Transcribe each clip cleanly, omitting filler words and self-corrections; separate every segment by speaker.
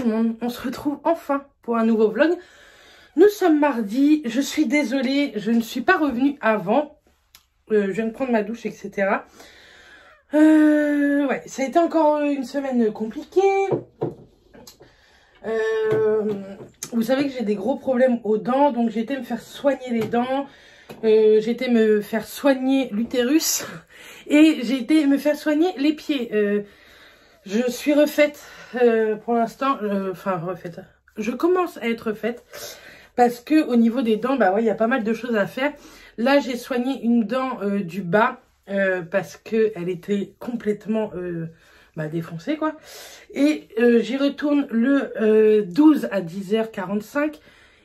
Speaker 1: le monde, on se retrouve enfin pour un nouveau vlog. Nous sommes mardi, je suis désolée, je ne suis pas revenue avant. Je viens de prendre ma douche, etc. Ouais, ça a été encore une semaine compliquée. Vous savez que j'ai des gros problèmes aux dents, donc j'ai été me faire soigner les dents. J'ai été me faire soigner l'utérus et j'ai été me faire soigner les pieds. Je suis refaite pour l'instant, enfin refaite. Je commence à être refaite parce que au niveau des dents, bah ouais, il y a pas mal de choses à faire. Là, j'ai soigné une dent du bas parce que elle était complètement défoncée quoi. Et j'y retourne le 12 à 10h45.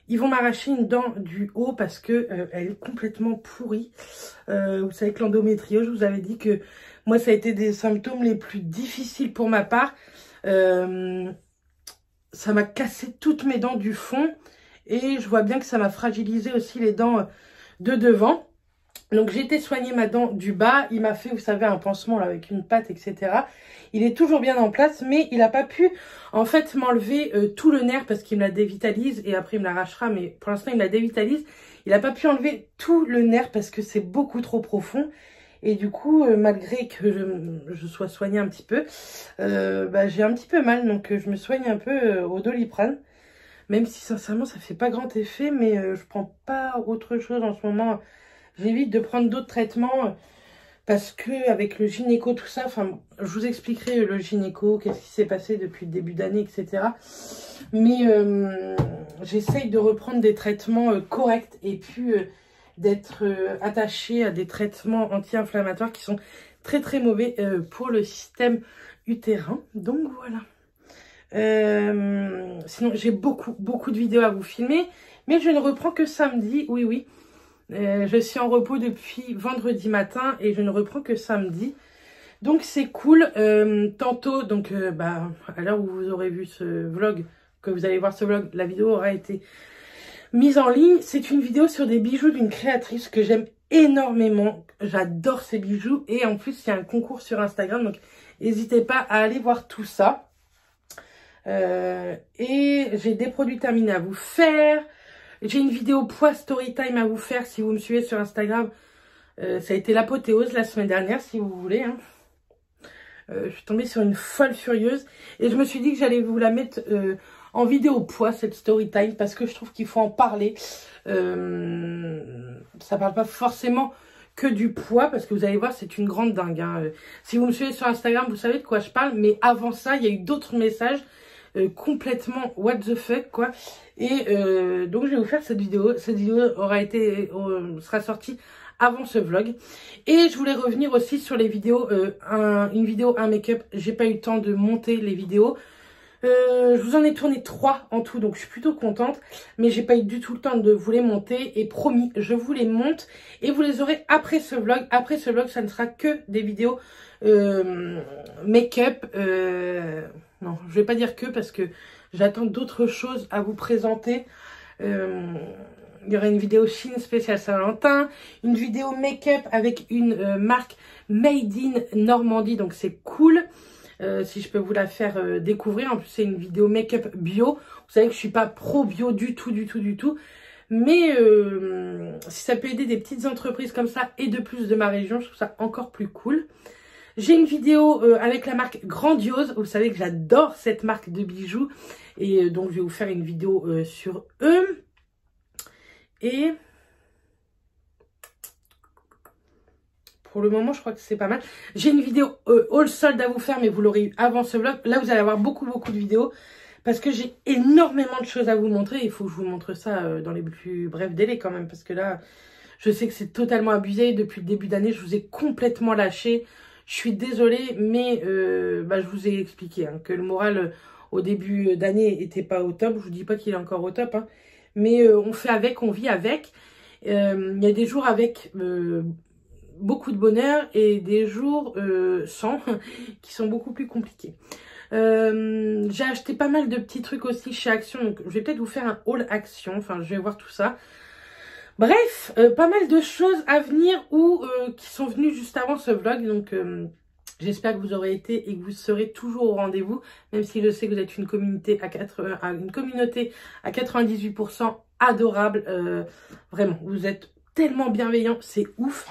Speaker 1: Ils vont m'arracher une dent du haut parce que elle est complètement pourrie. Vous savez que l'endométriose, je vous avais dit que moi, ça a été des symptômes les plus difficiles pour ma part. Ça m'a cassé toutes mes dents du fond. Et je vois bien que ça m'a fragilisé aussi les dents de devant. Donc, j'ai été soigner ma dent du bas. Il m'a fait, vous savez, un pansement là, avec une pâte, etc. Il est toujours bien en place, mais il n'a pas pu, en fait, m'enlever tout le nerf parce qu'il me la dévitalise. Et après, il me l'arrachera, mais pour l'instant, il me la dévitalise. Il n'a pas pu enlever tout le nerf parce que c'est beaucoup trop profond. Et du coup, malgré que je sois soignée un petit peu, j'ai un petit peu mal. Donc, je me soigne un peu au Doliprane. Même si, sincèrement, ça fait pas grand effet. Mais je prends pas autre chose en ce moment. J'évite de prendre d'autres traitements parce que avec le gynéco, tout ça, enfin, je vous expliquerai le gynéco, qu'est-ce qui s'est passé depuis le début d'année, etc. Mais j'essaye de reprendre des traitements corrects et puis d'être attachée à des traitements anti-inflammatoires qui sont très très mauvais pour le système utérin. Donc voilà. Sinon, j'ai beaucoup de vidéos à vous filmer, mais je ne reprends que samedi, oui. Je suis en repos depuis vendredi matin et je ne reprends que samedi. Donc c'est cool. Tantôt, donc à l'heure où vous aurez vu ce vlog, que vous allez voir ce vlog, la vidéo aura été mise en ligne. C'est une vidéo sur des bijoux d'une créatrice que j'aime énormément. J'adore ces bijoux et en plus il y a un concours sur Instagram. Donc n'hésitez pas à aller voir tout ça. Et j'ai des produits terminés à vous faire. J'ai une vidéo poids story time à vous faire si vous me suivez sur Instagram. Ça a été l'apothéose la semaine dernière si vous voulez. Hein. Je suis tombée sur une folle furieuse. Et je me suis dit que j'allais vous la mettre en vidéo poids cette story time. Parce que je trouve qu'il faut en parler. Ça parle pas forcément que du poids. Parce que vous allez voir c'est une grande dingue. Hein. Si vous me suivez sur Instagram vous savez de quoi je parle. Mais avant ça il y a eu d'autres messages. Complètement what the fuck quoi. Et donc je vais vous faire cette vidéo. Cette vidéo sera sortie avant ce vlog. Et je voulais revenir aussi sur les vidéos, une vidéo, un make-up. J'ai pas eu le temps de monter les vidéos. Je vous en ai tourné 3 en tout, donc je suis plutôt contente. Mais j'ai pas eu du tout le temps de vous les monter. Et promis, je vous les monte. Et vous les aurez après ce vlog. Après ce vlog, ça ne sera que des vidéos make-up. Non, je vais pas dire que parce que j'attends d'autres choses à vous présenter. Il y aura une vidéo Chine spéciale Saint-Valentin, une vidéo make-up avec une marque Made in Normandie, donc c'est cool. Si je peux vous la faire découvrir. En plus, c'est une vidéo make-up bio. Vous savez que je suis pas pro bio du tout. Mais si ça peut aider des petites entreprises comme ça et de plus de ma région, je trouve ça encore plus cool. J'ai une vidéo avec la marque Grandiose. Vous savez que j'adore cette marque de bijoux. Et donc, je vais vous faire une vidéo sur eux. Et pour le moment, je crois que c'est pas mal. J'ai une vidéo all sold à vous faire, mais vous l'aurez eu avant ce vlog. Là, vous allez avoir beaucoup de vidéos. Parce que j'ai énormément de choses à vous montrer. Il faut que je vous montre ça dans les plus brefs délais quand même. Parce que là, je sais que c'est totalement abusé. Depuis le début d'année, je vous ai complètement lâché. Je suis désolée, mais je vous ai expliqué hein, que le moral au début d'année était pas au top. Je vous dis pas qu'il est encore au top, hein, mais on fait avec, on vit avec. Il y a des jours avec beaucoup de bonheur et des jours sans, qui sont beaucoup plus compliqués. J'ai acheté pas mal de petits trucs aussi chez Action, donc je vais peut-être vous faire un haul Action. Enfin, je vais voir tout ça. Bref, pas mal de choses à venir ou qui sont venues juste avant ce vlog. Donc, J'espère que vous aurez été et que vous serez toujours au rendez-vous, même si je sais que vous êtes une communauté à 98% adorable. Vraiment, vous êtes tellement bienveillants, c'est ouf.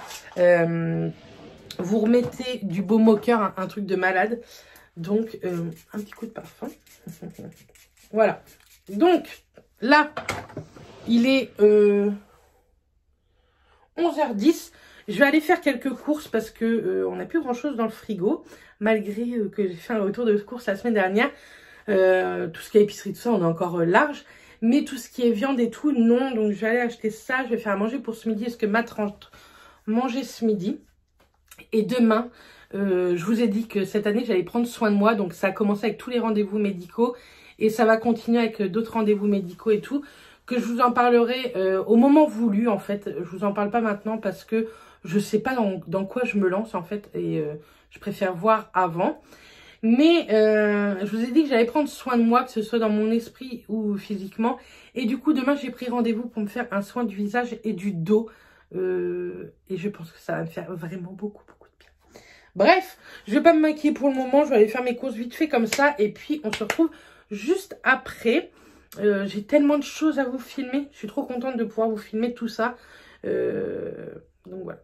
Speaker 1: Vous remettez du baume au cœur, un truc de malade. Donc, un petit coup de parfum. Voilà. Donc, là, il est 11h10. Je vais aller faire quelques courses parce que on n'a plus grand chose dans le frigo. Malgré que j'ai fait un retour de courses la semaine dernière. Tout ce qui est épicerie, tout ça, on est encore large. Mais tout ce qui est viande et tout, non. Donc, je vais aller acheter ça. Je vais faire à manger pour ce midi. Est-ce que Matt rentre manger ce midi? Et demain, je vous ai dit que cette année, j'allais prendre soin de moi. Donc, ça a commencé avec tous les rendez-vous médicaux. Et ça va continuer avec d'autres rendez-vous médicaux et tout. Que je vous en parlerai au moment voulu, en fait. Je vous en parle pas maintenant parce que je sais pas dans quoi je me lance, en fait. Et je préfère voir avant. Mais je vous ai dit que j'allais prendre soin de moi, que ce soit dans mon esprit ou physiquement. Et du coup, demain, j'ai pris rendez-vous pour me faire un soin du visage et du dos. Et je pense que ça va me faire vraiment beaucoup de bien. Bref, je vais pas me maquiller pour le moment. Je vais aller faire mes courses vite fait comme ça. Et puis, on se retrouve juste après. J'ai tellement de choses à vous filmer. Je suis trop contente de pouvoir vous filmer tout ça. Donc voilà.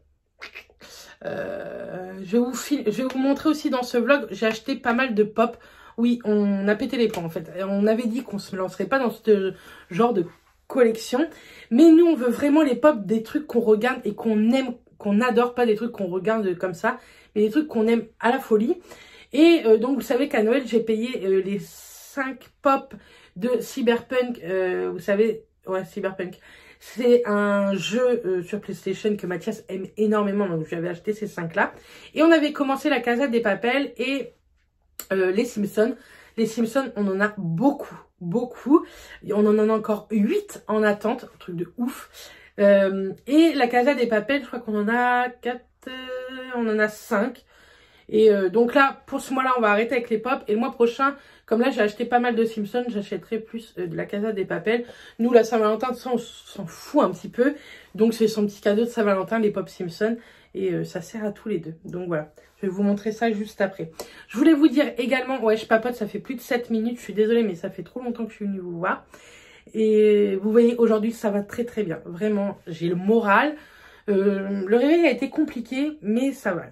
Speaker 1: Je vais vous montrer aussi dans ce vlog, j'ai acheté pas mal de pop. Oui, on a pété les plombs en fait. On avait dit qu'on se lancerait pas dans ce genre de collection. Mais nous, on veut vraiment les pop des trucs qu'on regarde et qu'on aime, qu'on adore. Pas des trucs qu'on regarde comme ça, mais des trucs qu'on aime à la folie. Et donc, vous savez qu'à Noël, j'ai payé les 5 pop de Cyberpunk. Vous savez, ouais, Cyberpunk. C'est un jeu sur PlayStation que Mathias aime énormément. Donc, je lui avais acheté ces 5-là. Et on avait commencé la Casa des Papel et les Simpsons. Les Simpsons, on en a beaucoup. On en a encore 8 en attente. Un truc de ouf. Et la Casa des Papel, je crois qu'on en a 4. On en a 5. Et donc là, pour ce mois-là, on va arrêter avec les pop. Et le mois prochain, comme là, j'ai acheté pas mal de Simpsons, j'achèterai plus de la Casa des Papel. Nous, la Saint-Valentin, ça, on s'en fout un petit peu. Donc, c'est son petit cadeau de Saint-Valentin, les pop Simpsons. Et ça sert à tous les deux. Donc, voilà. Je vais vous montrer ça juste après. Je voulais vous dire également, ouais, je papote, ça fait plus de 7 minutes. Je suis désolée, mais ça fait trop longtemps que je suis venue vous voir. Et vous voyez, aujourd'hui, ça va très bien. Vraiment, j'ai le moral. Le réveil a été compliqué, mais ça va.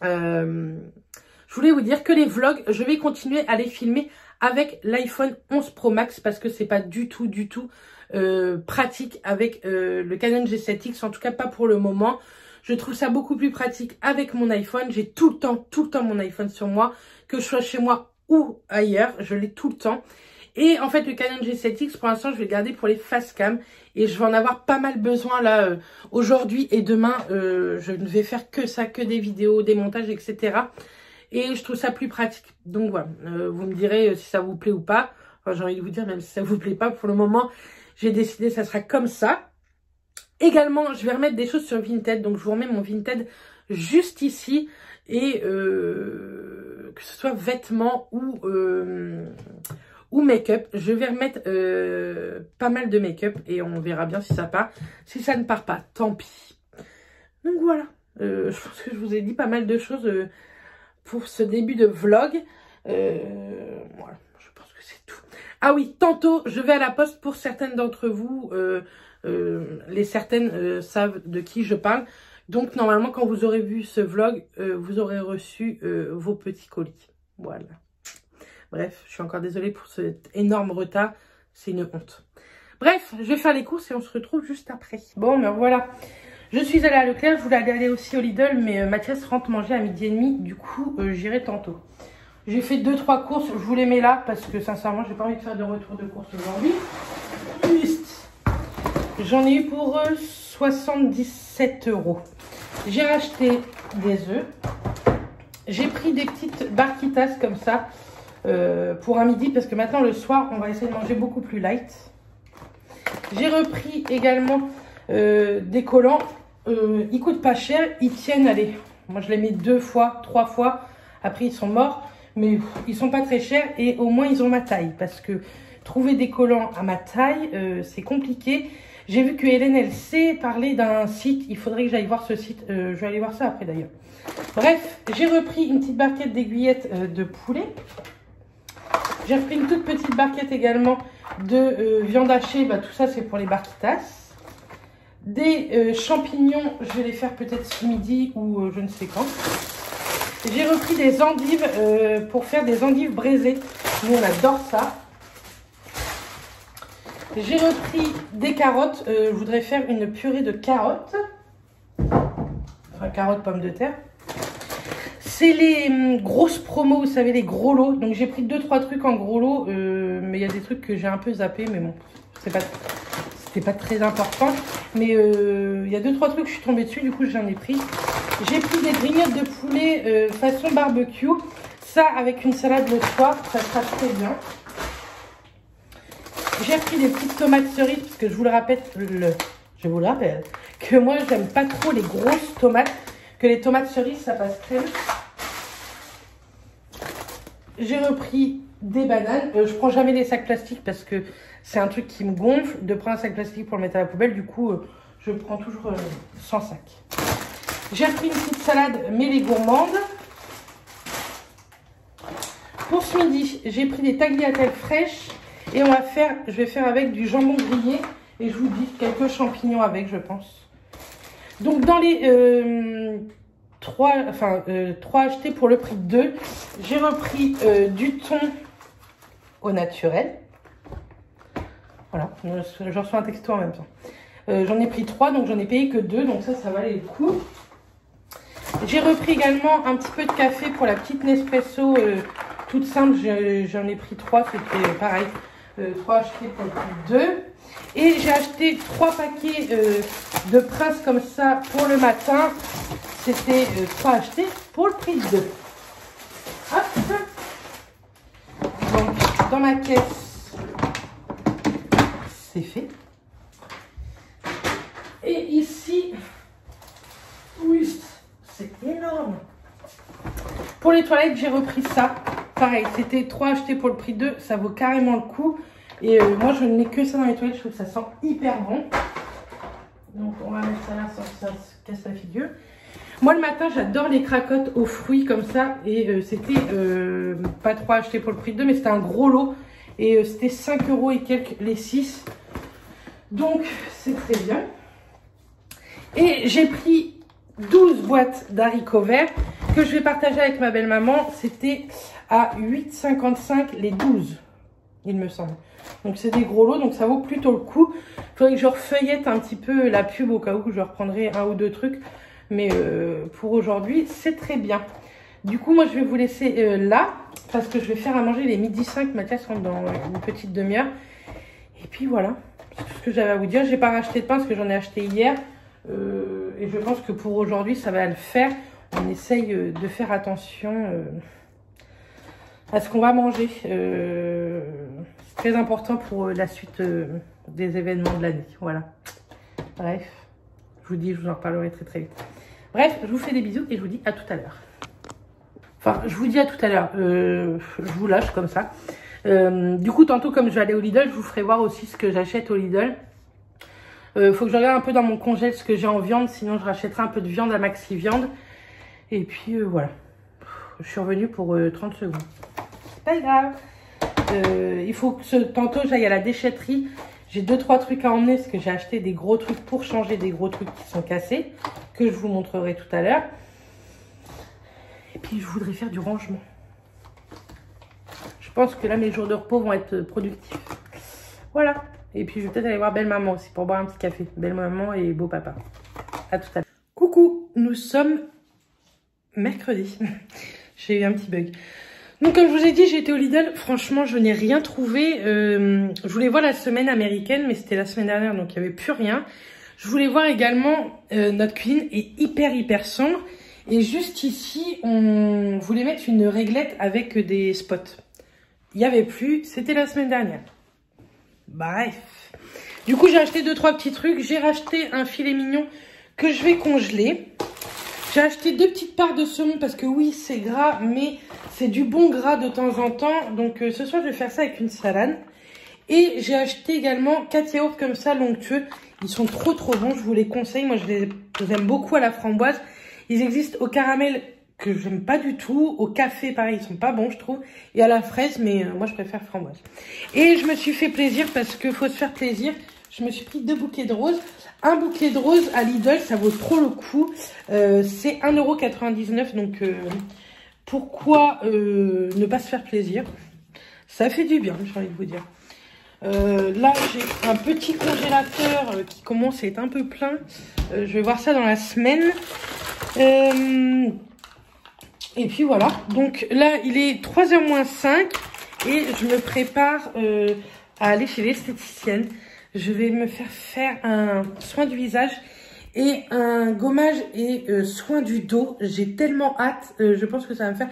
Speaker 1: Je voulais vous dire que les vlogs, je vais continuer à les filmer avec l'iPhone 11 Pro Max parce que c'est pas du tout pratique avec le Canon G7X, en tout cas pas pour le moment. Je trouve ça beaucoup plus pratique avec mon iPhone. J'ai tout le temps mon iPhone sur moi, que je sois chez moi ou ailleurs, je l'ai tout le temps. Et en fait, le Canon G7X, pour l'instant, je vais le garder pour les face cam. Et je vais en avoir pas mal besoin là aujourd'hui et demain. Je ne vais faire que ça, que des vidéos, des montages, etc. Et je trouve ça plus pratique. Donc voilà, vous me direz si ça vous plaît ou pas. Enfin, j'ai envie de vous dire, même si ça vous plaît pas, pour le moment, j'ai décidé que ça sera comme ça. Également, je vais remettre des choses sur Vinted. Donc, je vous remets mon Vinted juste ici. Et que ce soit vêtements ou make-up, je vais remettre pas mal de make-up et on verra bien si ça part. Si ça ne part pas, tant pis. Donc voilà, je pense que je vous ai dit pas mal de choses pour ce début de vlog. Voilà, je pense que c'est tout. Ah oui, tantôt, je vais à la poste pour certaines d'entre vous. Les certaines savent de qui je parle. Donc normalement, quand vous aurez vu ce vlog, vous aurez reçu vos petits colis. Voilà. Bref, je suis encore désolée pour cet énorme retard. C'est une honte. Bref, je vais faire les courses et on se retrouve juste après. Bon, ben voilà. Je suis allée à Leclerc. Je voulais aller aussi au Lidl, mais Mathias rentre manger à 12h30. Du coup, j'irai tantôt. J'ai fait 2-3 courses. Je vous les mets là parce que sincèrement, j'ai pas envie de faire de retour de course aujourd'hui. Juste. J'en ai eu pour 77 €. J'ai racheté des œufs. J'ai pris des petites barquitas comme ça. Pour un midi parce que maintenant le soir on va essayer de manger beaucoup plus light. J'ai repris également des collants. Ils coûtent pas cher, ils tiennent, allez, moi je les mets 2 fois, 3 fois, après ils sont morts, mais ils sont pas très chers et au moins ils ont ma taille parce que trouver des collants à ma taille c'est compliqué. J'ai vu que Hélène, elle sait parler d'un site. Il faudrait que j'aille voir ce site. Je vais aller voir ça après d'ailleurs. Bref, j'ai repris une petite barquette d'aiguillettes de poulet. J'ai repris une toute petite barquette également de viande hachée. Bah, tout ça, c'est pour les barquitas. Des champignons, je vais les faire peut-être ce midi ou je ne sais quand. J'ai repris des endives pour faire des endives braisées. Nous, on adore ça. J'ai repris des carottes. Je voudrais faire une purée de carottes. Enfin, carottes, pommes de terre. C'est les grosses promos, vous savez, les gros lots. Donc, j'ai pris 2-3 trucs en gros lot. Mais il y a des trucs que j'ai un peu zappé. Mais bon, c'était pas très important. Mais il y a 2-3 trucs que je suis tombée dessus. Du coup, j'en ai pris. J'ai pris des grignottes de poulet façon barbecue. Ça, avec une salade le soir, ça sera très bien. J'ai pris des petites tomates cerises parce que je vous le rappelle, que moi, j'aime pas trop les grosses tomates. Que les tomates cerises, ça passe très bien. J'ai repris des bananes. Je prends jamais les sacs plastiques parce que c'est un truc qui me gonfle de prendre un sac plastique pour le mettre à la poubelle. Du coup, je prends toujours sans sac. J'ai repris une petite salade, mais les gourmandes. Pour ce midi, j'ai pris des tagliatelles fraîches. Et je vais faire avec du jambon grillé. Et je vous dis quelques champignons avec, je pense. Donc, dans les 3 achetés pour le prix de 2, j'ai repris du thon au naturel. Voilà, je reçois un texto en même temps. J'en ai pris 3, donc j'en ai payé que 2. Donc ça valait le coup. J'ai repris également un petit peu de café pour la petite Nespresso toute simple. J'en ai pris 3, c'était pareil. 3 achetés pour le prix de 2. Et j'ai acheté 3 paquets de Prince comme ça pour le matin. C'était 3 achetés pour le prix de 2. Hop. Donc dans ma caisse, c'est fait. Et ici, oui, c'est énorme. Pour les toilettes, j'ai repris ça. Pareil, c'était 3 achetés pour le prix de 2. Ça vaut carrément le coup. Et moi, je n'ai que ça dans les toilettes. Je trouve que ça sent hyper bon. Donc, on va mettre ça là sans que ça se casse la figure. Moi, le matin, j'adore les cracottes aux fruits comme ça. Et c'était pas 3 achetés pour le prix de 2, mais c'était un gros lot. Et c'était 5 € et quelques les 6. Donc, c'est très bien. Et j'ai pris 12 boîtes d'haricots verts que je vais partager avec ma belle-maman. C'était à 8,55 les 12, il me semble. Donc, c'est des gros lots, donc ça vaut plutôt le coup. Il faudrait que je refeuillette un petit peu la pub au cas où je reprendrai 1 ou 2 trucs. Mais pour aujourd'hui, c'est très bien. Du coup, moi, je vais vous laisser là parce que je vais faire à manger les midi 5. Mathias rentre dans une petite demi-heure. Et puis, voilà. C'est tout ce que j'avais à vous dire. J'ai pas racheté de pain parce que j'en ai acheté hier. Et je pense que pour aujourd'hui, ça va le faire. On essaye de faire attention à ce qu'on va manger. C'est très important pour la suite des événements de l'année. Voilà. Bref, je vous dis, je vous en reparlerai très très vite. Bref, je vous fais des bisous et je vous dis à tout à l'heure. Enfin, je vous dis à tout à l'heure. Je vous lâche comme ça. Du coup, tantôt, comme je vais aller au Lidl, je vous ferai voir aussi ce que j'achète au Lidl. Faut que je regarde un peu dans mon congèle ce que j'ai en viande. Sinon, je rachèterai un peu de viande à Maxi Viande. Et puis, voilà. Je suis revenue pour 30 secondes. C'est pas grave. Il faut que tantôt, j'aille à la déchetterie. J'ai 2-3 trucs à emmener parce que j'ai acheté des gros trucs pour changer des gros trucs qui sont cassés. Que je vous montrerai tout à l'heure. Et puis, je voudrais faire du rangement. Je pense que là, mes jours de repos vont être productifs. Voilà. Et puis, je vais peut-être aller voir belle-maman aussi pour boire un petit café. Belle-maman et beau-papa. À tout à l'heure. Coucou, nous sommes mercredi. J'ai eu un petit bug. Donc, comme je vous ai dit, j'ai été au Lidl. Franchement, je n'ai rien trouvé. Je voulais voir la semaine américaine, mais c'était la semaine dernière, donc il n'y avait plus rien. Je voulais voir également, notre cuisine est hyper sombre. Et juste ici, on voulait mettre une réglette avec des spots. Il n'y avait plus, c'était la semaine dernière. Bref. Du coup, j'ai acheté 2-3 petits trucs. J'ai racheté un filet mignon que je vais congeler. J'ai acheté 2 petites parts de saumon parce que oui, c'est gras, mais c'est du bon gras de temps en temps. Donc, ce soir, je vais faire ça avec une salade. Et j'ai acheté également 4 yaourts comme ça, onctueux. Ils sont trop bons, je vous les conseille. Moi, je les aime beaucoup à la framboise. Ils existent au caramel, que j'aime pas du tout. Au café, pareil, ils sont pas bons, je trouve. Et à la fraise, mais moi, je préfère framboise. Et je me suis fait plaisir parce qu'il faut se faire plaisir. Je me suis pris 2 bouquets de roses. Un bouquet de roses à Lidl, ça vaut trop le coup. C'est 1,99 €. Donc, pourquoi ne pas se faire plaisir? Ça fait du bien, j'ai envie de vous dire. Là, j'ai un petit congélateur qui commence à être un peu plein. Je vais voir ça dans la semaine. Et puis voilà. Donc là, il est 3h moins 5 et je me prépare à aller chez l'esthéticienne. Je vais me faire un soin du visage et un gommage et soin du dos. J'ai tellement hâte. Je pense que ça va me faire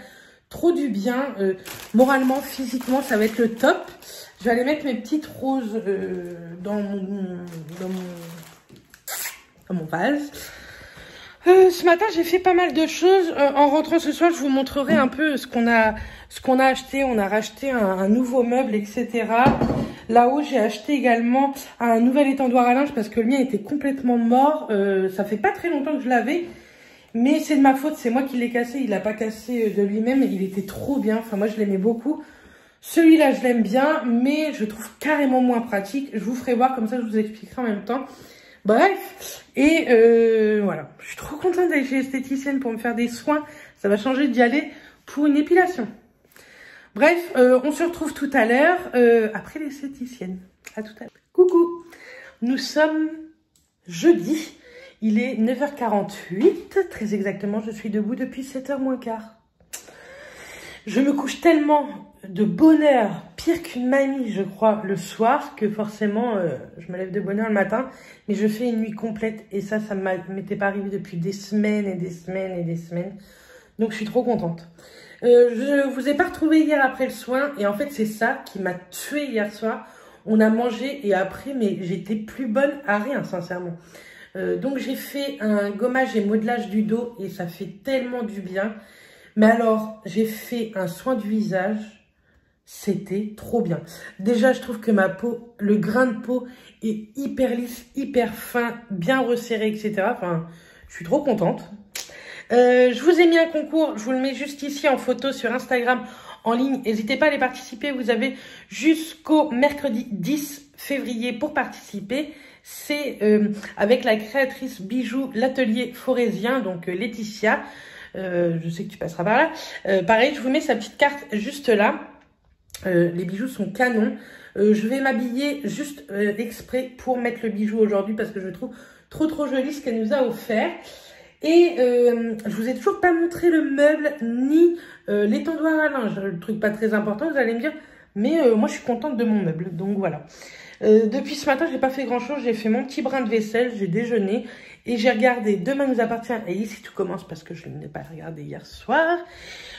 Speaker 1: trop du bien. Moralement, physiquement, ça va être le top. Je vais aller mettre mes petites roses dans mon vase. Ce matin, j'ai fait pas mal de choses. En rentrant ce soir, je vous montrerai un peu ce qu'on a acheté. On a racheté un nouveau meuble, etc. Là-haut, j'ai acheté également un nouvel étendoir à linge parce que le mien était complètement mort. Ça fait pas très longtemps que je l'avais. Mais c'est de ma faute, c'est moi qui l'ai cassé. Il l'a pas cassé de lui-même. Il était trop bien. Enfin, moi, je l'aimais beaucoup. Celui-là, je l'aime bien, mais je trouve carrément moins pratique. Je vous ferai voir, comme ça, je vous expliquerai en même temps. Bref, et voilà. Je suis trop contente d'aller chez l'esthéticienne pour me faire des soins. Ça va changer d'y aller pour une épilation. Bref, on se retrouve tout à l'heure après l'esthéticienne. À tout à l'heure. Coucou, nous sommes jeudi. Il est 9h48. Très exactement, je suis debout depuis 7h moins quart. Je me couche tellement de bonheur, pire qu'une mamie, je crois, le soir, que forcément, je me lève de bonne heure le matin, mais je fais une nuit complète, et ça m'était pas arrivé depuis des semaines et des semaines et des semaines, donc je suis trop contente. Je vous ai pas retrouvé hier après le soin, et en fait, c'est ça qui m'a tuée hier soir. On a mangé, et après, mais j'étais plus bonne à rien, sincèrement. Donc, j'ai fait un gommage et modelage du dos, et ça fait tellement du bien. Mais alors, j'ai fait un soin du visage, c'était trop bien. Déjà, je trouve que ma peau, le grain de peau est hyper lisse, hyper fin, bien resserré, etc. Enfin, je suis trop contente. Je vous ai mis un concours, je vous le mets juste ici en photo sur Instagram, en ligne. N'hésitez pas à les participer, vous avez jusqu'au mercredi 10 février pour participer. C'est avec la créatrice bijoux L'Atelier Forésien, donc Laetitia. Je sais que tu passeras par là. Pareil, je vous mets sa petite carte juste là. Les bijoux sont canons. Je vais m'habiller juste exprès pour mettre le bijou aujourd'hui parce que je trouve trop joli ce qu'elle nous a offert. Et je vous ai toujours pas montré le meuble ni l'étendoir à linge. Le truc pas très important, vous allez me dire. Mais moi, je suis contente de mon meuble. Donc voilà. Depuis ce matin, j'ai pas fait grand chose. J'ai fait mon petit brin de vaisselle, j'ai déjeuné et j'ai regardé Demain nous appartient. Et ici tout commence parce que je n'ai pas regardé hier soir.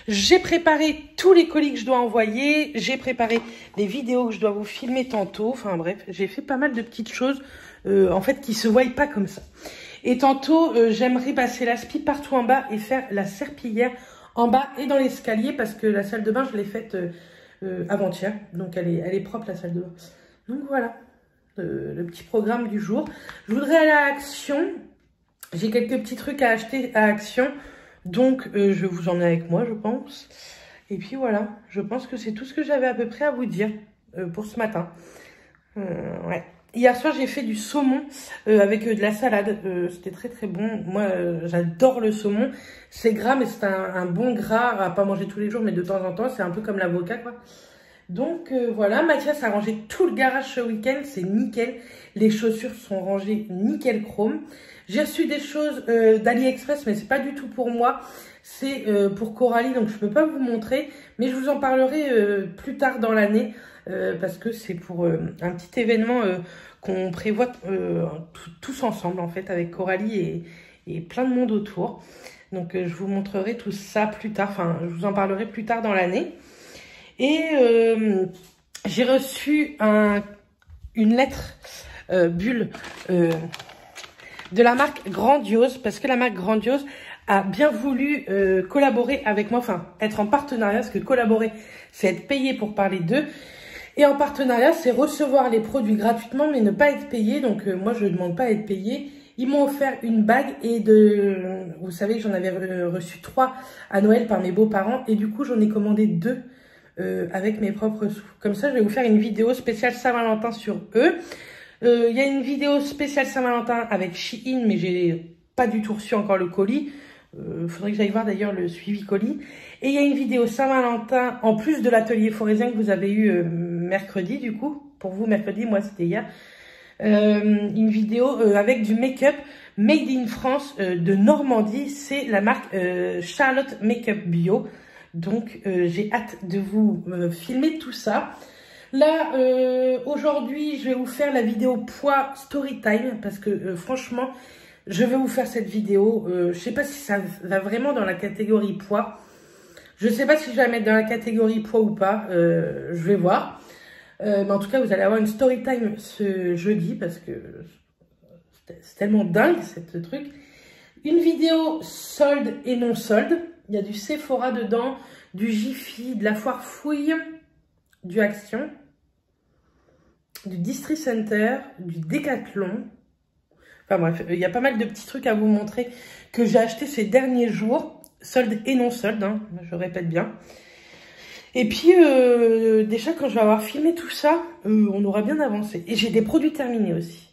Speaker 1: J'ai préparé tous les colis que je dois envoyer. J'ai préparé les vidéos que je dois vous filmer tantôt. Enfin bref, j'ai fait pas mal de petites choses en fait qui se voient pas comme ça. Et tantôt, j'aimerais passer l'aspi partout en bas et faire la serpillière en bas et dans l'escalier parce que la salle de bain, je l'ai faite avant-hier. Donc elle est propre la salle de bain. Donc voilà, le petit programme du jour. Je voudrais aller à Action. J'ai quelques petits trucs à acheter à Action. Donc je vais vous emmener avec moi, je pense. Et puis voilà, je pense que c'est tout ce que j'avais à peu près à vous dire pour ce matin. Ouais. Hier soir, j'ai fait du saumon avec de la salade. C'était très bon. Moi, j'adore le saumon. C'est gras, mais c'est un bon gras à pas manger tous les jours, mais de temps en temps. C'est un peu comme l'avocat, quoi. Donc voilà, Mathias a rangé tout le garage ce week-end, c'est nickel. Les chaussures sont rangées nickel chrome. J'ai reçu des choses d'AliExpress, mais c'est pas du tout pour moi. C'est pour Coralie, donc je peux pas vous montrer. Mais je vous en parlerai plus tard dans l'année, parce que c'est pour un petit événement qu'on prévoit tous ensemble, en fait, avec Coralie et plein de monde autour. Donc je vous montrerai tout ça plus tard, enfin je vous en parlerai plus tard dans l'année. Et j'ai reçu une lettre bulle de la marque Grandiose, parce que la marque Grandiose a bien voulu collaborer avec moi, enfin être en partenariat, parce que collaborer, c'est être payé pour parler d'eux. Et en partenariat, c'est recevoir les produits gratuitement, mais ne pas être payé. Donc, moi, je ne demande pas à être payé. Ils m'ont offert une bague et vous savez que j'en avais reçu 3 à Noël par mes beaux-parents. Et du coup, j'en ai commandé 2 avec mes propres sous. Comme ça, je vais vous faire une vidéo spéciale Saint-Valentin sur eux. Il y a une vidéo spéciale Saint-Valentin avec Shein, mais j'ai pas du tout reçu encore le colis. Faudrait que j'aille voir d'ailleurs le suivi colis. Et il y a une vidéo Saint-Valentin en plus de l'atelier forésien que vous avez eu mercredi du coup. Pour vous mercredi, moi c'était hier. Une vidéo avec du make-up made in France de Normandie. C'est la marque Charlotte Make-up Bio. Donc j'ai hâte de vous filmer tout ça. Là aujourd'hui je vais vous faire la vidéo poids story time parce que franchement je vais vous faire cette vidéo. Je sais pas si ça va vraiment dans la catégorie poids. Je sais pas si je vais la mettre dans la catégorie poids ou pas. Je vais voir. Mais en tout cas, vous allez avoir une story time ce jeudi parce que c'est tellement dingue, ce truc. Une vidéo solde et non solde. Il y a du Sephora dedans, du Jiffy, de la Foire Fouille, du Action, du Distri Center, du Decathlon. Enfin bref, il y a pas mal de petits trucs à vous montrer que j'ai acheté ces derniers jours. Solde et non solde, hein, je répète bien. Et puis, déjà, quand je vais avoir filmé tout ça, on aura bien avancé. Et j'ai des produits terminés aussi.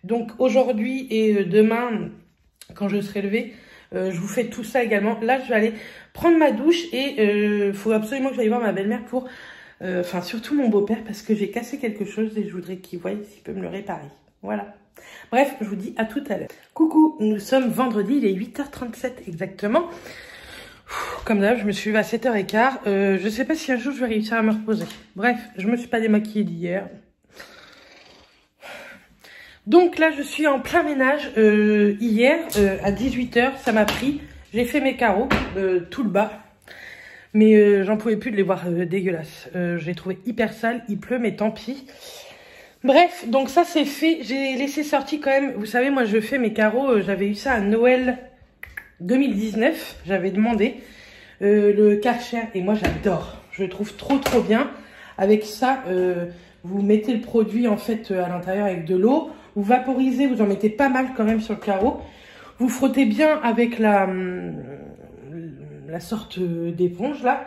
Speaker 1: Donc, aujourd'hui et demain, quand je serai levée, je vous fais tout ça également. Là, je vais aller prendre ma douche et il faut absolument que j'aille voir ma belle-mère pour... Enfin, surtout mon beau-père, parce que j'ai cassé quelque chose et je voudrais qu'il voie s'il peut me le réparer. Voilà. Bref, je vous dis à tout à l'heure. Coucou, nous sommes vendredi, il est 8h37 exactement. Comme d'hab, je me suis levée à 7h15. Je sais pas si un jour je vais réussir à me reposer. Bref, je me suis pas démaquillée d'hier. Donc là, je suis en plein ménage. Hier, à 18h, ça m'a pris. J'ai fait mes carreaux, tout le bas. Mais j'en pouvais plus de les voir dégueulasses. Je les trouvais hyper sales. Il pleut, mais tant pis. Bref, donc ça c'est fait. J'ai laissé sortir quand même. Vous savez, moi je fais mes carreaux. J'avais eu ça à Noël 2019. J'avais demandé le Karcher. Et moi j'adore. Je le trouve trop bien. Avec ça, vous mettez le produit en fait à l'intérieur avec de l'eau. Vous vaporisez. Vous en mettez pas mal quand même sur le carreau. Vous frottez bien avec la sorte d'éponge là.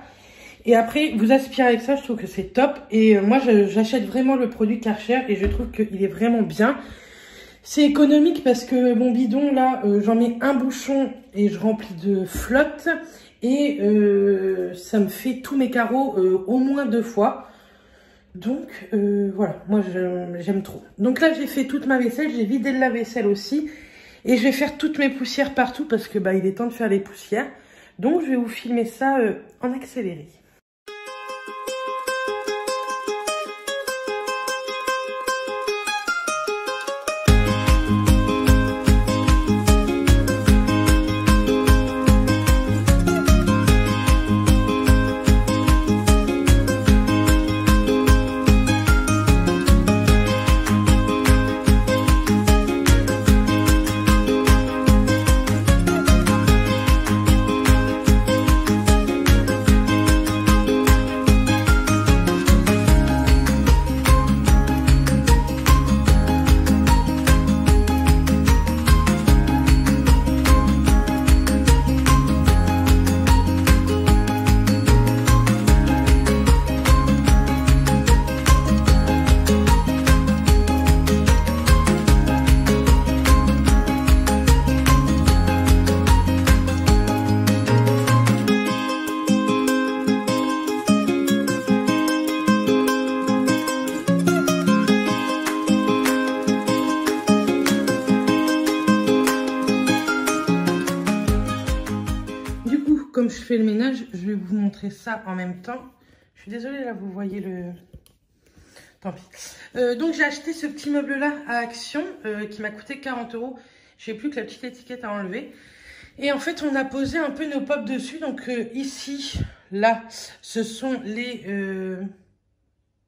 Speaker 1: Et après, vous aspirez avec ça, je trouve que c'est top. Et moi, j'achète vraiment le produit Karcher et je trouve qu'il est vraiment bien. C'est économique parce que mon bidon, là, j'en mets un bouchon et je remplis de flotte. Et ça me fait tous mes carreaux au moins 2 fois. Donc, voilà, moi, j'aime trop. Donc là, j'ai fait toute ma vaisselle, j'ai vidé le lave-vaisselle aussi. Et je vais faire toutes mes poussières partout parce que il est temps de faire les poussières. Donc, je vais vous filmer ça en accéléré. Comme je fais le ménage, je vais vous montrer ça en même temps. Je suis désolée, là, vous voyez le... Tant pis. Donc, j'ai acheté ce petit meuble-là à Action qui m'a coûté 40 €. J'ai plus que la petite étiquette à enlever. Et en fait, on a posé un peu nos pops dessus. Donc, ici, là, ce sont les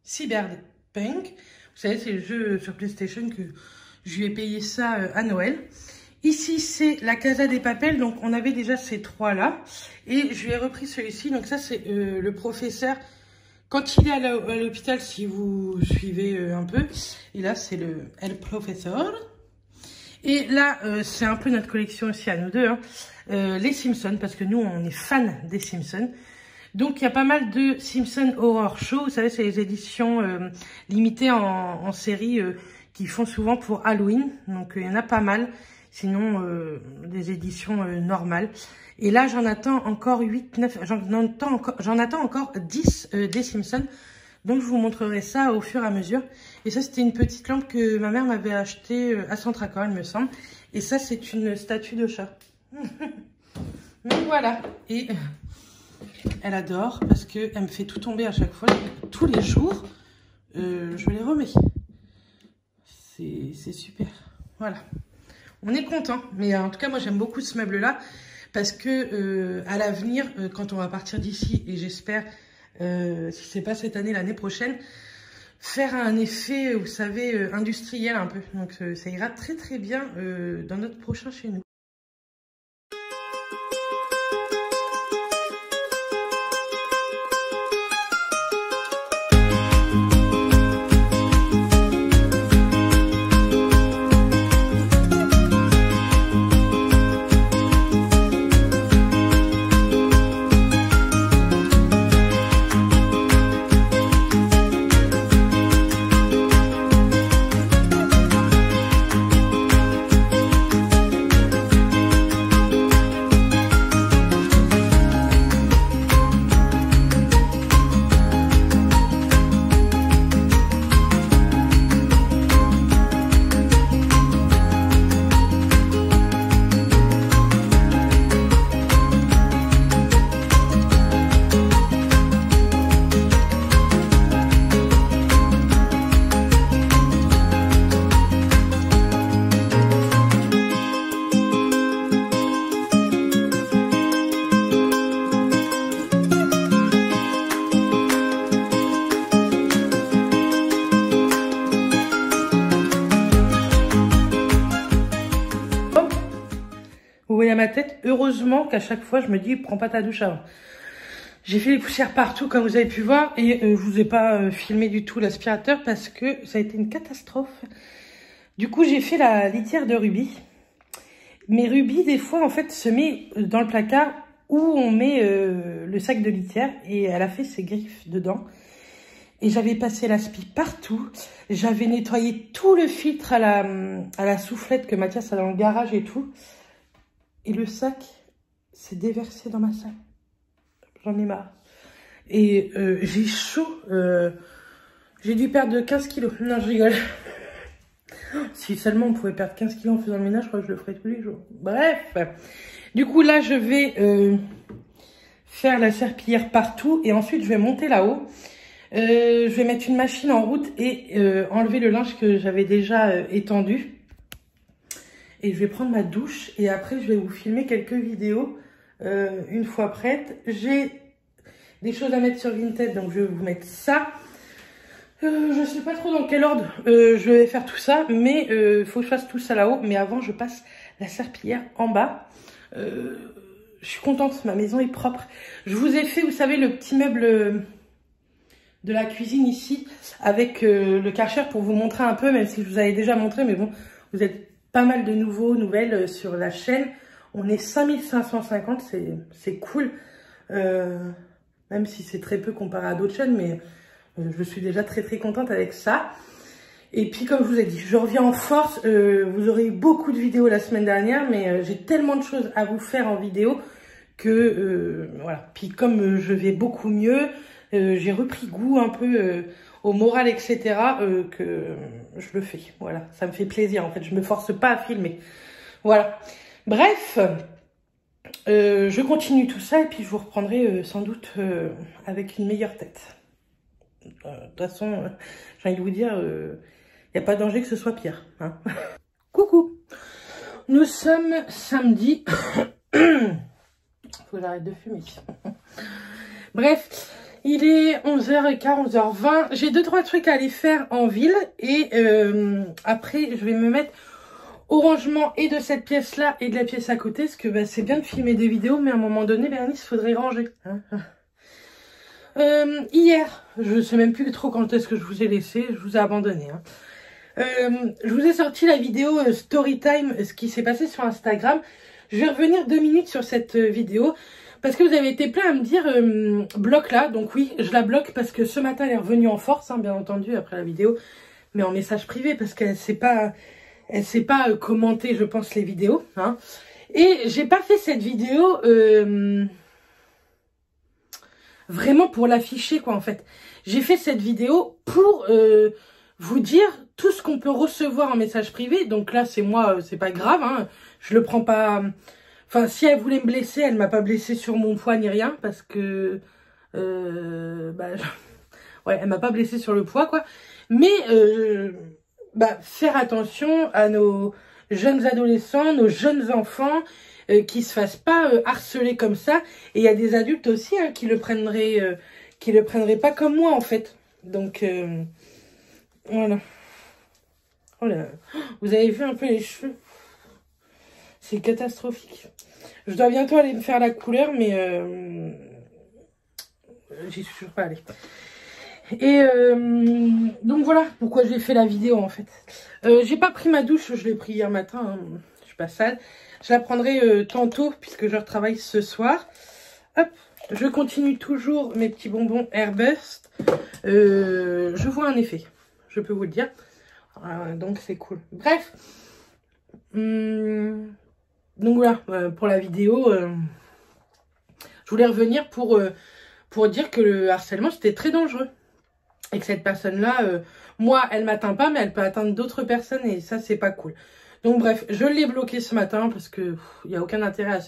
Speaker 1: Cyberpunk. Vous savez, c'est le jeu sur PlayStation que je lui ai payé ça à Noël. Ici, c'est la Casa des Papel. Donc, on avait déjà ces 3 là. Et je lui ai repris celui-ci. Donc, ça, c'est le professeur quand il est à l'hôpital, si vous suivez un peu. Et là, c'est le El Professeur. Et là, c'est un peu notre collection aussi à nous deux, hein. Les Simpsons, parce que nous, on est fans des Simpsons. Donc, il y a pas mal de Simpsons Horror Show. Vous savez, c'est les éditions limitées en série qui font souvent pour Halloween. Donc, il y en a pas mal. Sinon, des éditions normales. Et là, j'en attends encore 8, 9, j'en attends encore 10 des Simpsons. Donc, je vous montrerai ça au fur et à mesure. Et ça, c'était une petite lampe que ma mère m'avait achetée à Centracor, il me semble. Et ça, c'est une statue de chat. Donc, voilà. Et elle adore parce qu'elle me fait tout tomber à chaque fois. Tous les jours, je les remets. C'est super. Voilà. On est content. Mais en tout cas, moi, j'aime beaucoup ce meuble-là. Parce que à l'avenir, quand on va partir d'ici, et j'espère, si c'est pas cette année, l'année prochaine, faire un effet, vous savez, industriel un peu. Donc ça ira très très bien dans notre prochain chez nous. Vous voyez à ma tête, heureusement qu'à chaque fois, je me dis, prends pas ta douche avant. J'ai fait les poussières partout, comme vous avez pu voir, et je vous ai pas filmé du tout l'aspirateur parce que ça a été une catastrophe. Du coup, j'ai fait la litière de Ruby. Mais Ruby, des fois, en fait, se met dans le placard où on met le sac de litière, et elle a fait ses griffes dedans. Et j'avais passé l'aspi partout. J'avais nettoyé tout le filtre à la soufflette que Mathias a dans le garage et tout. Et le sac s'est déversé dans ma salle. J'en ai marre. Et j'ai chaud. J'ai dû perdre 15 kilos. Non, je rigole. Si seulement on pouvait perdre 15 kilos en faisant le ménage, je crois que je le ferais tous les jours. Bref. Du coup, là, je vais faire la serpillière partout. Et ensuite, je vais monter là-haut. Je vais mettre une machine en route et enlever le linge que j'avais déjà étendu. Et je vais prendre ma douche et après je vais vous filmer quelques vidéos une fois prête. J'ai des choses à mettre sur Vinted, donc je vais vous mettre ça. Je sais pas trop dans quel ordre je vais faire tout ça, mais il faut que je fasse tout ça là-haut. Mais avant, je passe la serpillière en bas. Je suis contente, ma maison est propre. Je vous ai fait, vous savez, le petit meuble de la cuisine ici avec le Karcher pour vous montrer un peu, même si je vous avais déjà montré, mais bon, vous êtes pas mal de nouvelles sur la chaîne. On est 5550, c'est cool. Même si c'est très peu comparé à d'autres chaînes, mais je suis déjà très très contente avec ça. Et puis comme je vous ai dit, je reviens en force. Vous aurez eu beaucoup de vidéos la semaine dernière, mais j'ai tellement de choses à vous faire en vidéo que voilà. Puis comme je vais beaucoup mieux, j'ai repris goût un peu au moral, etc. Que je le fais. Voilà, ça me fait plaisir en fait. Je me force pas à filmer. Voilà. Bref, je continue tout ça et puis je vous reprendrai sans doute avec une meilleure tête. De toute façon, j'ai envie de vous dire, il n'y a pas de danger que ce soit pire. Hein. Coucou. Nous sommes samedi. Faut que j'arrête de fumer. Bref. Il est 11h15, 11h20. J'ai 2-3 trucs à aller faire en ville. Et après, je vais me mettre au rangement et de cette pièce-là et de la pièce à côté. Parce que bah, c'est bien de filmer des vidéos, mais à un moment donné, Bernice, il faudrait ranger. Hein. Hier, je sais même plus trop quand est-ce que je vous ai laissé, je vous ai abandonné. Hein. Je vous ai sorti la vidéo Storytime, ce qui s'est passé sur Instagram. Je vais revenir 2 minutes sur cette vidéo parce que vous avez été plein à me dire bloque-la. Donc oui, je la bloque parce que ce matin elle est revenue en force, hein, bien entendu, après la vidéo, mais en message privé parce qu'elle sait pas commenter, je pense, les vidéos. Hein. Et j'ai pas fait cette vidéo vraiment pour l'afficher, quoi, en fait. J'ai fait cette vidéo pour vous dire tout ce qu'on peut recevoir en message privé. Donc là, c'est moi, c'est pas grave, hein. Je le prends pas... Enfin, si elle voulait me blesser, elle m'a pas blessé sur mon poids ni rien, parce que... Ouais, elle m'a pas blessé sur le poids, quoi. Mais, faire attention à nos jeunes adolescents, nos jeunes enfants, qui se fassent pas harceler comme ça. Et il y a des adultes aussi, hein, qui le prendraient pas comme moi, en fait. Donc, voilà. Oh là, vous avez vu un peu les cheveux? C'est catastrophique. Je dois bientôt aller me faire la couleur, mais j'y suis toujours pas allée. Et donc voilà pourquoi j'ai fait la vidéo, en fait. J'ai pas pris ma douche, je l'ai pris hier matin, hein. Je suis pas sale. Je la prendrai tantôt puisque je retravaille ce soir. Hop, je continue toujours mes petits bonbons Airburst. Je vois un effet, je peux vous le dire. Donc c'est cool. Bref. Donc voilà, pour la vidéo, je voulais revenir pour dire que le harcèlement c'était très dangereux. Et que cette personne-là, moi, elle m'atteint pas, mais elle peut atteindre d'autres personnes et ça, c'est pas cool. Donc bref, je l'ai bloqué ce matin parce que il n'y a aucun intérêt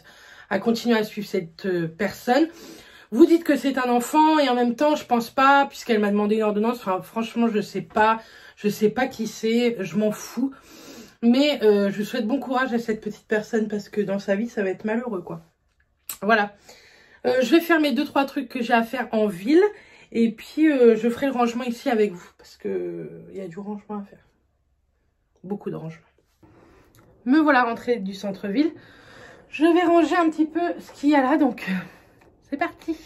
Speaker 1: à continuer à suivre cette personne. Vous dites que c'est un enfant et en même temps, je pense pas, puisqu'elle m'a demandé une ordonnance. Enfin, franchement, je sais pas qui c'est, je m'en fous. Mais je souhaite bon courage à cette petite personne parce que dans sa vie, ça va être malheureux, quoi. Voilà. Je vais faire mes 2-3 trucs que j'ai à faire en ville. Et puis, je ferai le rangement ici avec vous. Parce que il y a du rangement à faire. Beaucoup de rangement. Me voilà rentrée du centre-ville. Je vais ranger un petit peu ce qu'il y a là. Donc, c'est parti.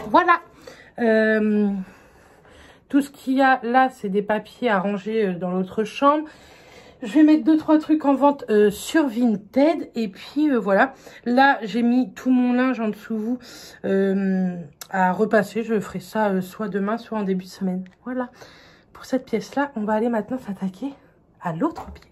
Speaker 1: Voilà. Tout ce qu'il y a là, c'est des papiers à ranger dans l'autre chambre. Je vais mettre 2-3 trucs en vente sur Vinted. Et puis voilà. Là, j'ai mis tout mon linge en dessous vous à repasser. Je ferai ça soit demain, soit en début de semaine. Voilà. Pour cette pièce-là, on va aller maintenant s'attaquer à l'autre pièce.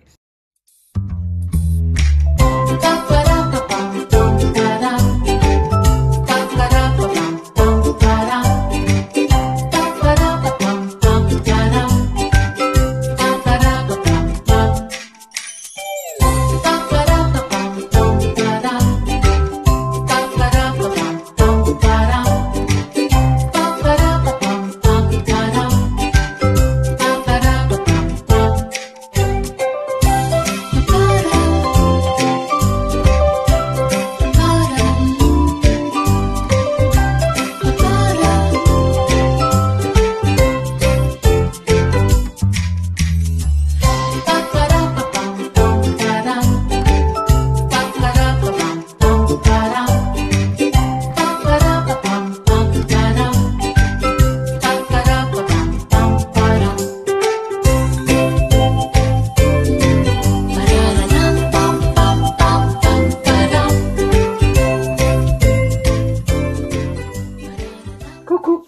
Speaker 1: Coucou,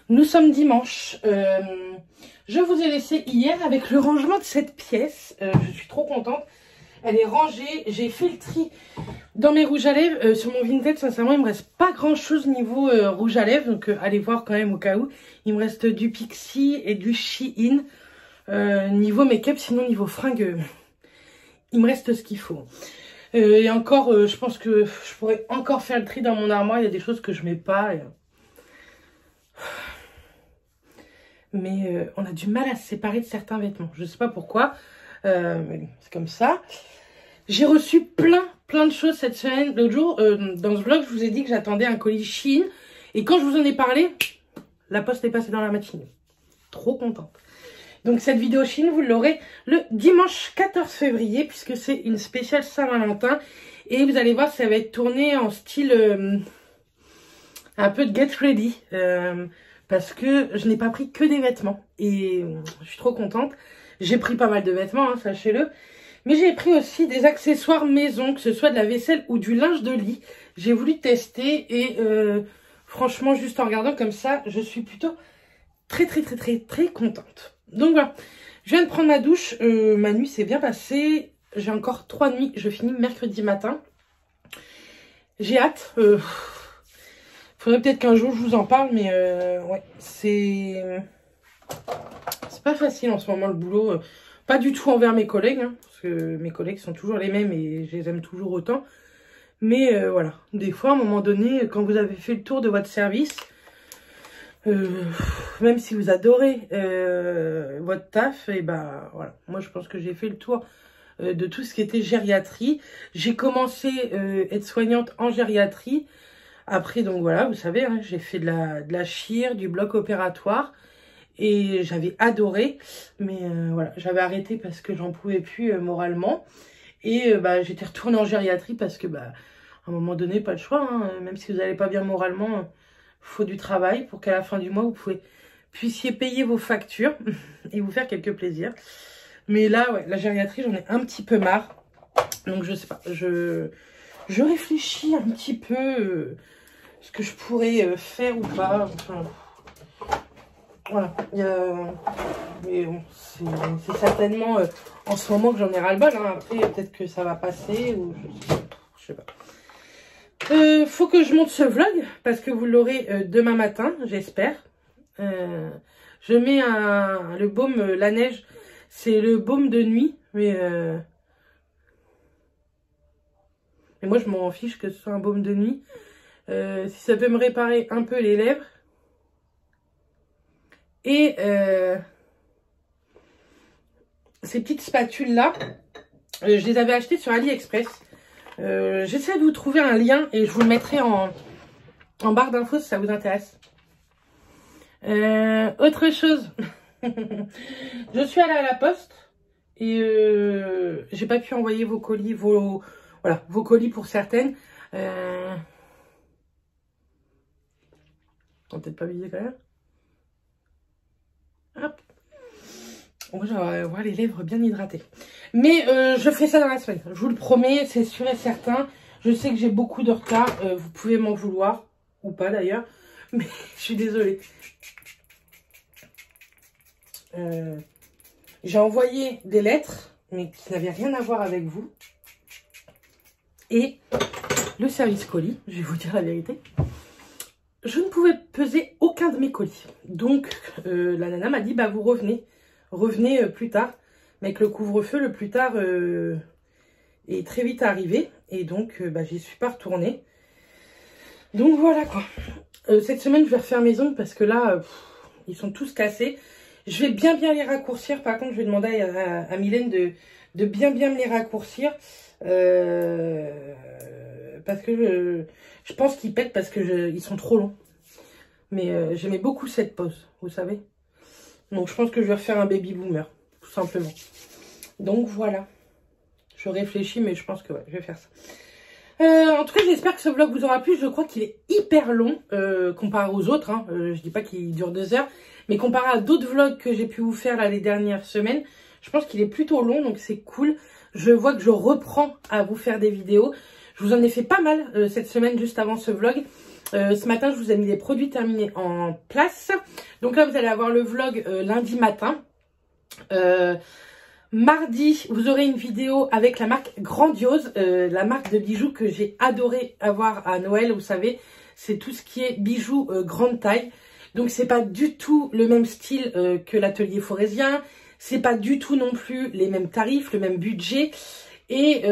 Speaker 1: nous sommes dimanche. Je vous ai laissé hier avec le rangement de cette pièce. Je suis trop contente. Elle est rangée. J'ai fait le tri dans mes rouges à lèvres. Sur mon Vinted, sincèrement, il me reste pas grand chose niveau rouge à lèvres. Donc allez voir quand même au cas où. Il me reste du Pixi et du Shein. Niveau make-up, sinon niveau fringues, il me reste ce qu'il faut. Et encore, je pense que je pourrais encore faire le tri dans mon armoire. Il y a des choses que je mets pas. Mais on a du mal à se séparer de certains vêtements. Je sais pas pourquoi. C'est comme ça. J'ai reçu plein de choses cette semaine. L'autre jour, dans ce vlog, je vous ai dit que j'attendais un colis Shein. Et quand je vous en ai parlé, la poste est passée dans la matinée. Trop contente. Donc cette vidéo Shein, vous l'aurez le dimanche 14 février, puisque c'est une spéciale Saint-Valentin. Et vous allez voir, ça va être tourné en style un peu de get ready. Parce que je n'ai pas pris que des vêtements. Et je suis trop contente. J'ai pris pas mal de vêtements, hein, sachez-le. Mais j'ai pris aussi des accessoires maison, que ce soit de la vaisselle ou du linge de lit. J'ai voulu tester et franchement, juste en regardant comme ça, je suis plutôt très contente. Donc voilà, je viens de prendre ma douche, ma nuit s'est bien passée. J'ai encore 3 nuits, je finis mercredi matin. J'ai hâte. Faudrait peut-être qu'un jour je vous en parle, mais ouais, c'est pas facile en ce moment le boulot. Pas du tout envers mes collègues, hein, parce que mes collègues sont toujours les mêmes et je les aime toujours autant. Mais voilà, des fois, à un moment donné, quand vous avez fait le tour de votre service, même si vous adorez votre taf, et ben voilà, moi je pense que j'ai fait le tour de tout ce qui était gériatrie. J'ai commencé être soignante en gériatrie. Après, donc voilà, vous savez, hein, j'ai fait de la chir, du bloc opératoire. Et j'avais adoré. Mais voilà, j'avais arrêté parce que j'en pouvais plus moralement. Et bah, j'étais retournée en gériatrie parce que, bah, à un moment donné, pas le choix. Hein, même si vous n'allez pas bien moralement, faut du travail pour qu'à la fin du mois, vous puissiez payer vos factures et vous faire quelques plaisirs. Mais là, ouais, la gériatrie, j'en ai un petit peu marre. Donc, je sais pas, je réfléchis un petit peu ce que je pourrais faire ou pas. Enfin, voilà. Mais bon, c'est certainement en ce moment que j'en ai ras-le-bol. Hein. Après, peut-être que ça va passer ou je sais pas. Faut que je monte ce vlog parce que vous l'aurez demain matin, j'espère. Je mets le baume La Neige. C'est le baume de nuit, mais moi je m'en fiche que ce soit un baume de nuit. Si ça peut me réparer un peu les lèvres. Et ces petites spatules là, je les avais achetées sur AliExpress. J'essaie de vous trouver un lien et je vous le mettrai en barre d'infos si ça vous intéresse. Autre chose, je suis allée à la poste et j'ai pas pu envoyer vos colis, vos colis pour certaines. On peut-être pas viser quand même. Hop. Moi, je vais avoir les lèvres bien hydratées. Mais je ferai ça dans la semaine. Je vous le promets, c'est sûr et certain. Je sais que j'ai beaucoup de retard. Vous pouvez m'en vouloir. Ou pas d'ailleurs. Mais je suis désolée. J'ai envoyé des lettres, mais qui n'avaient rien à voir avec vous. Et le service colis, je vais vous dire la vérité. Je ne pouvais peser aucun de mes colis. Donc, la nana m'a dit, bah vous revenez. Revenez plus tard. Mais avec le couvre-feu, le plus tard est très vite arrivé. Et donc, bah, j'y suis pas retournée. Donc, voilà quoi. Cette semaine, je vais refaire mes ongles parce que là, ils sont tous cassés. Je vais bien les raccourcir. Par contre, je vais demander à Mylène de bien me les raccourcir. Parce que je pense qu'ils pètent parce que ils sont trop longs. Mais j'aimais beaucoup cette pose, vous savez. Donc je pense que je vais refaire un baby boomer, tout simplement. Donc voilà. Je réfléchis, mais je pense que ouais, je vais faire ça. En tout cas, j'espère que ce vlog vous aura plu. Je crois qu'il est hyper long comparé aux autres. Hein. Je dis pas qu'il dure 2 heures. Mais comparé à d'autres vlogs que j'ai pu vous faire là, les dernières semaines, je pense qu'il est plutôt long. Donc c'est cool. Je vois que je reprends à vous faire des vidéos. Je vous en ai fait pas mal cette semaine juste avant ce vlog. Ce matin, je vous ai mis les produits terminés en place. Donc là, vous allez avoir le vlog lundi matin. Mardi, vous aurez une vidéo avec la marque Grandiose, la marque de bijoux que j'ai adoré avoir à Noël. Vous savez, c'est tout ce qui est bijoux grande taille. Donc c'est pas du tout le même style que l'atelier forésien. C'est pas du tout non plus les mêmes tarifs, le même budget. Et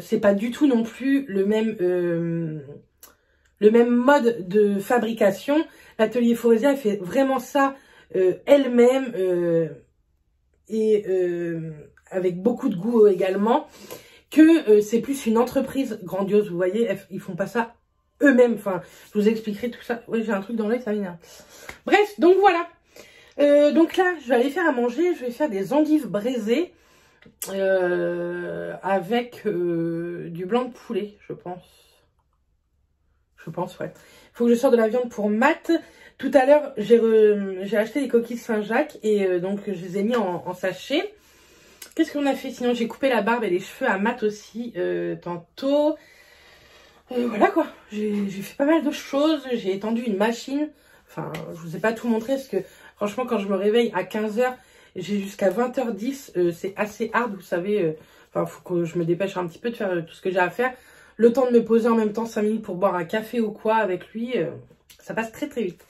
Speaker 1: c'est pas du tout non plus le même mode de fabrication. L'atelier forésien fait vraiment ça elle-même avec beaucoup de goût également. Que c'est plus une entreprise Grandiose, vous voyez, ils font pas ça eux-mêmes. Enfin, je vous expliquerai tout ça. Oui, j'ai un truc dans l'œil, ça m'énerve. Bref, donc voilà. Donc là, je vais aller faire à manger. Je vais faire des endives braisées avec du blanc de poulet, je pense. Ouais. Il faut que je sorte de la viande pour Matt. Tout à l'heure, j'ai acheté des coquilles Saint-Jacques et donc je les ai mis en sachet. Qu'est-ce qu'on a fait sinon? J'ai coupé la barbe et les cheveux à Matt aussi tantôt. Voilà quoi, j'ai fait pas mal de choses. J'ai étendu une machine. Enfin, je vous ai pas tout montré parce que franchement, quand je me réveille à 15 h, j'ai jusqu'à 20 h 10. C'est assez hard, vous savez. Enfin, faut que je me dépêche un petit peu de faire tout ce que j'ai à faire. Le temps de me poser en même temps 5 minutes pour boire un café ou quoi avec lui, ça passe très très vite.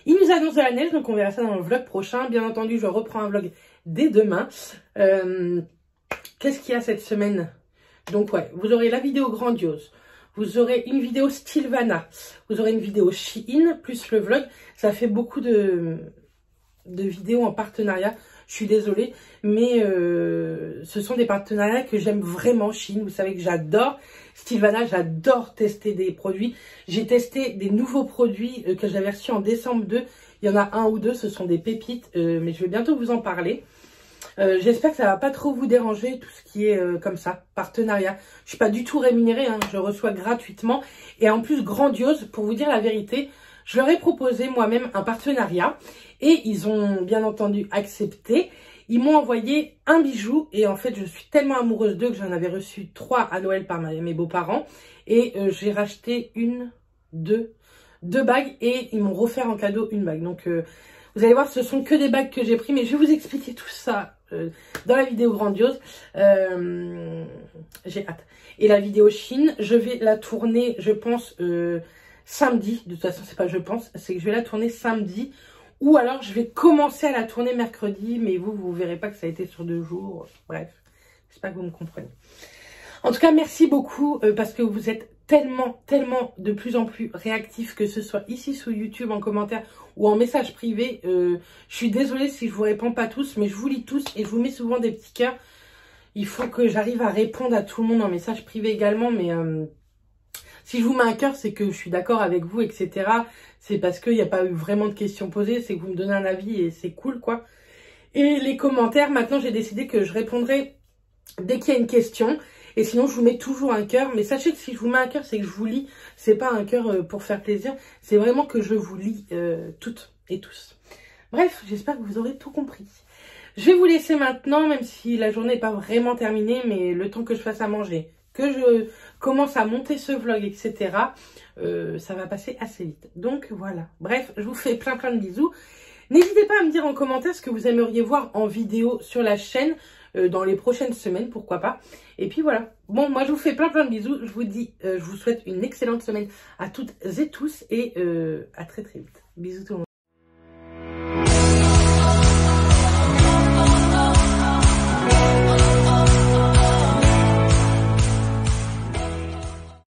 Speaker 1: Il nous annonce de la neige, donc on verra ça dans le vlog prochain. Bien entendu, je reprends un vlog dès demain. Qu'est-ce qu'il y a cette semaine? Donc ouais, vous aurez la vidéo Grandiose. Vous aurez une vidéo Stylevana. Vous aurez une vidéo Shein, plus le vlog. Ça fait beaucoup de vidéos en partenariat. Je suis désolée, mais ce sont des partenariats que j'aime vraiment. Shein, vous savez que j'adore. Stylevana, j'adore tester des produits. J'ai testé des nouveaux produits que j'avais reçus en décembre 2. Il y en a un ou deux, ce sont des pépites, mais je vais bientôt vous en parler. J'espère que ça va pas trop vous déranger, tout ce qui est comme ça, partenariat. Je suis pas du tout rémunérée, hein, je reçois gratuitement. Et en plus, Grandiose, pour vous dire la vérité, je leur ai proposé moi-même un partenariat. Et ils ont bien entendu accepté. Ils m'ont envoyé un bijou. Et en fait, je suis tellement amoureuse d'eux que j'en avais reçu 3 à Noël par mes beaux-parents. Et j'ai racheté deux bagues. Et ils m'ont offert en cadeau une bague. Donc, vous allez voir, ce sont que des bagues que j'ai pris. Mais je vais vous expliquer tout ça dans la vidéo Grandiose. J'ai hâte. Et la vidéo Shein, je vais la tourner, je pense, samedi. De toute façon, c'est pas je pense, c'est que je vais la tourner samedi. Ou alors, je vais commencer à la tourner mercredi. Mais vous verrez pas que ça a été sur 2 jours. Bref, j'espère que vous me comprenez. En tout cas, merci beaucoup parce que vous êtes tellement de plus en plus réactifs, que ce soit ici sous YouTube, en commentaire ou en message privé. Je suis désolée si je vous réponds pas tous, mais je vous lis tous et je vous mets souvent des petits cœurs. Il faut que j'arrive à répondre à tout le monde en message privé également, mais si je vous mets un cœur, c'est que je suis d'accord avec vous, etc. C'est parce qu'il n'y a pas eu vraiment de questions posées, c'est que vous me donnez un avis et c'est cool, quoi. Et les commentaires, maintenant, j'ai décidé que je répondrai dès qu'il y a une question. Et sinon, je vous mets toujours un cœur. Mais sachez que si je vous mets un cœur, c'est que je vous lis. C'est pas un cœur pour faire plaisir. C'est vraiment que je vous lis toutes et tous. Bref, j'espère que vous aurez tout compris. Je vais vous laisser maintenant, même si la journée n'est pas vraiment terminée. Mais le temps que je fasse à manger, que je commence à monter ce vlog, etc. Ça va passer assez vite. Donc voilà. Bref, je vous fais plein de bisous. N'hésitez pas à me dire en commentaire ce que vous aimeriez voir en vidéo sur la chaîne dans les prochaines semaines, pourquoi pas. Et puis voilà. Bon, moi je vous fais plein de bisous. Je vous dis, je vous souhaite une excellente semaine à toutes et tous et à très vite. Bisous tout le monde.